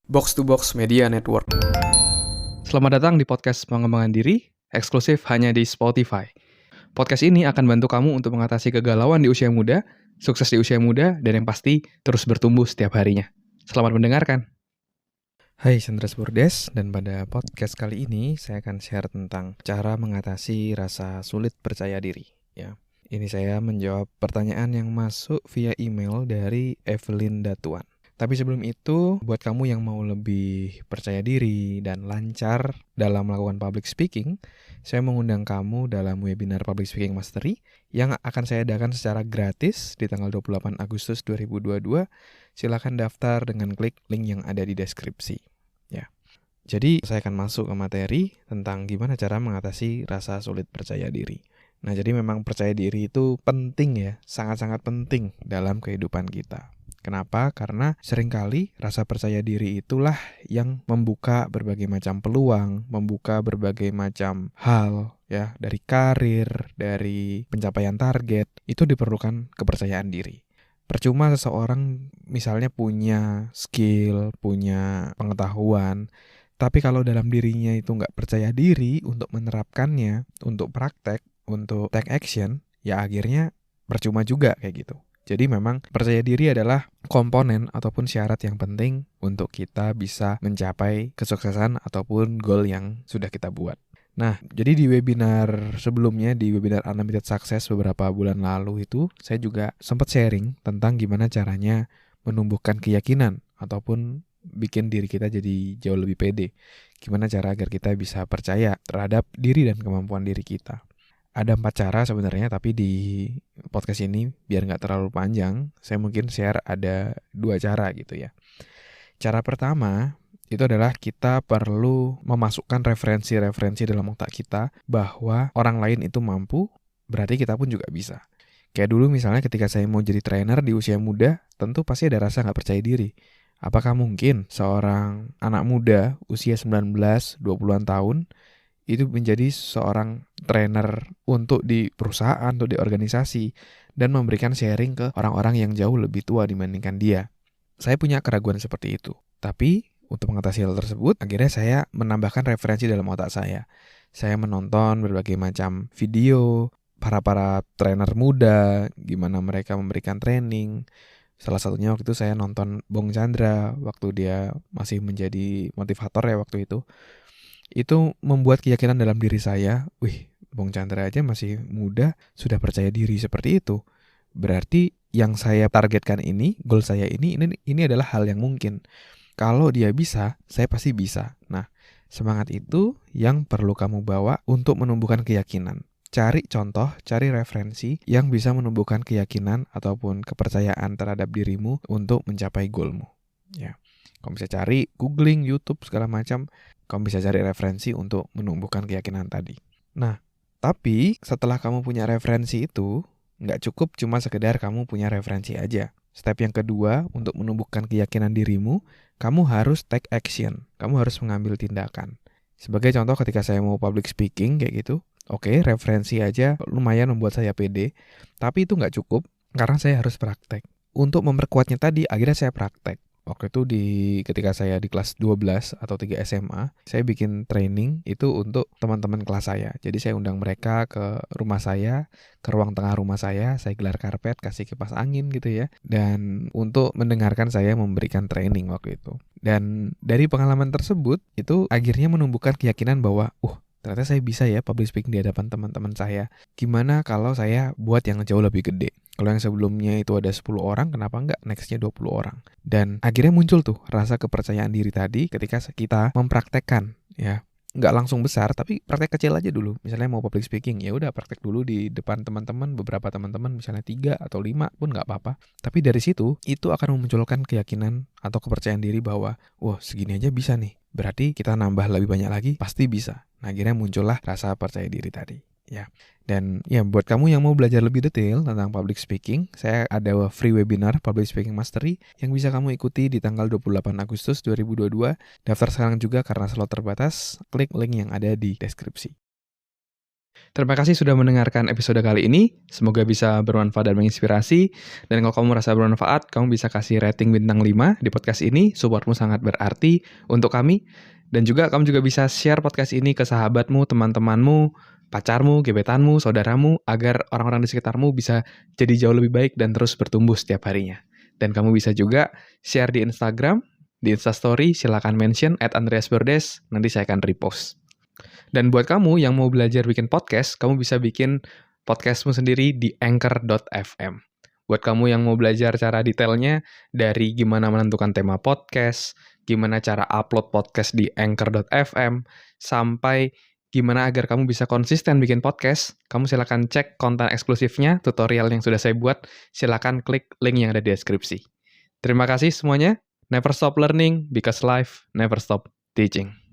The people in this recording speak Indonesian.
Box to Box Media Network. Selamat datang di podcast pengembangan diri, eksklusif hanya di Spotify. Podcast ini akan bantu kamu untuk mengatasi kegalauan di usia muda, sukses di usia muda, dan yang pasti terus bertumbuh setiap harinya. Selamat mendengarkan. Hai, Sandra Burdes, dan pada podcast kali ini saya akan share tentang cara mengatasi rasa sulit percaya diri. Ya, ini saya menjawab pertanyaan yang masuk via email dari Evelyn Datuan. Tapi sebelum itu, buat kamu yang mau lebih percaya diri dan lancar dalam melakukan public speaking, saya mengundang kamu dalam webinar Public Speaking Mastery yang akan saya adakan secara gratis di tanggal 28 Agustus 2022. Silakan daftar dengan klik link yang ada di deskripsi. Ya. Jadi, saya akan masuk ke materi tentang gimana cara mengatasi rasa sulit percaya diri. Nah, jadi memang percaya diri itu penting ya, sangat-sangat penting dalam kehidupan kita. Kenapa? Karena seringkali rasa percaya diri itulah yang membuka berbagai macam peluang, membuka berbagai macam hal ya, dari karir, dari pencapaian target, itu diperlukan kepercayaan diri. Percuma seseorang misalnya punya skill, punya pengetahuan, tapi kalau dalam dirinya itu nggak percaya diri untuk menerapkannya, untuk praktek, untuk take action, ya akhirnya percuma juga kayak gitu. Jadi memang percaya diri adalah komponen ataupun syarat yang penting untuk kita bisa mencapai kesuksesan ataupun goal yang sudah kita buat. Nah, jadi di webinar sebelumnya, di webinar Unlimited Success beberapa bulan lalu itu, saya juga sempat sharing tentang gimana caranya menumbuhkan keyakinan ataupun bikin diri kita jadi jauh lebih pede. Gimana cara agar kita bisa percaya terhadap diri dan kemampuan diri kita. Ada 4 cara sebenarnya, tapi di podcast ini biar nggak terlalu panjang, saya mungkin share ada 2 cara gitu ya. Cara pertama itu adalah kita perlu memasukkan referensi-referensi dalam otak kita bahwa orang lain itu mampu, berarti kita pun juga bisa. Kayak dulu misalnya ketika saya mau jadi trainer di usia muda, tentu pasti ada rasa nggak percaya diri. Apakah mungkin seorang anak muda usia 19-20an tahun itu menjadi seorang trainer untuk di perusahaan, untuk di organisasi, dan memberikan sharing ke orang-orang yang jauh lebih tua dibandingkan dia. Saya punya keraguan seperti itu. Tapi, untuk mengatasi hal tersebut, akhirnya saya menambahkan referensi dalam otak saya. Saya menonton berbagai macam video, para trainer muda, gimana mereka memberikan training. Salah satunya waktu itu saya nonton Bong Chandra, waktu dia masih menjadi motivator ya waktu itu. Itu membuat keyakinan dalam diri saya, Bong Chandra aja masih muda, sudah percaya diri seperti itu. Berarti yang saya targetkan ini, goal saya ini adalah hal yang mungkin. Kalau dia bisa, saya pasti bisa. Nah, semangat itu yang perlu kamu bawa untuk menumbuhkan keyakinan. Cari contoh, cari referensi yang bisa menumbuhkan keyakinan ataupun kepercayaan terhadap dirimu untuk mencapai goalmu. Ya. Kamu bisa cari, googling, YouTube, segala macam. Kamu bisa cari referensi untuk menumbuhkan keyakinan tadi. Nah, tapi setelah kamu punya referensi itu, nggak cukup cuma sekedar kamu punya referensi aja. Step yang kedua, untuk menumbuhkan keyakinan dirimu, kamu harus take action. Kamu harus mengambil tindakan. Sebagai contoh ketika saya mau public speaking kayak gitu, oke, referensi aja lumayan membuat saya pede, tapi itu nggak cukup karena saya harus praktek. Untuk memperkuatnya tadi, akhirnya saya praktek. Waktu itu ketika saya di kelas 12 atau 3 SMA, saya bikin training itu untuk teman-teman kelas saya. Jadi saya undang mereka ke rumah saya, ke ruang tengah rumah saya gelar karpet, kasih kipas angin gitu ya. Dan untuk mendengarkan saya memberikan training waktu itu. Dan dari pengalaman tersebut, itu akhirnya menumbuhkan keyakinan bahwa, ternyata saya bisa ya public speaking di hadapan teman-teman saya. Gimana kalau saya buat yang jauh lebih gede? Kalau yang sebelumnya itu ada 10 orang, kenapa enggak nextnya 20 orang? Dan akhirnya muncul tuh rasa kepercayaan diri tadi ketika kita mempraktekkan ya. Nggak langsung besar, tapi praktek kecil aja dulu. Misalnya mau public speaking, ya udah praktek dulu di depan teman-teman, beberapa teman-teman, misalnya 3 atau 5 pun nggak apa-apa. Tapi dari situ, itu akan memunculkan keyakinan atau kepercayaan diri bahwa, segini aja bisa nih. Berarti kita nambah lebih banyak lagi, pasti bisa. Nah, akhirnya muncullah rasa percaya diri tadi. Ya. Dan ya buat kamu yang mau belajar lebih detail tentang public speaking, saya ada free webinar Public Speaking Mastery yang bisa kamu ikuti di tanggal 28 Agustus 2022. Daftar sekarang juga karena slot terbatas, klik link yang ada di deskripsi. Terima kasih sudah mendengarkan episode kali ini. Semoga bisa bermanfaat dan menginspirasi. Dan kalau kamu merasa bermanfaat, kamu bisa kasih rating bintang 5 di podcast ini. Supportmu sangat berarti untuk kami. Dan juga kamu juga bisa share podcast ini ke sahabatmu, teman-temanmu, pacarmu, gebetanmu, saudaramu, agar orang-orang di sekitarmu bisa jadi jauh lebih baik dan terus bertumbuh setiap harinya. Dan kamu bisa juga share di Instagram, di Instastory, silakan mention @andreasberdes, nanti saya akan repost. Dan buat kamu yang mau belajar bikin podcast, kamu bisa bikin podcastmu sendiri di anchor.fm. Buat kamu yang mau belajar cara detailnya, dari gimana menentukan tema podcast, gimana cara upload podcast di anchor.fm, sampai gimana agar kamu bisa konsisten bikin podcast, kamu silakan cek konten eksklusifnya, tutorial yang sudah saya buat, silakan klik link yang ada di deskripsi. Terima kasih semuanya. Never stop learning, because life never stop teaching.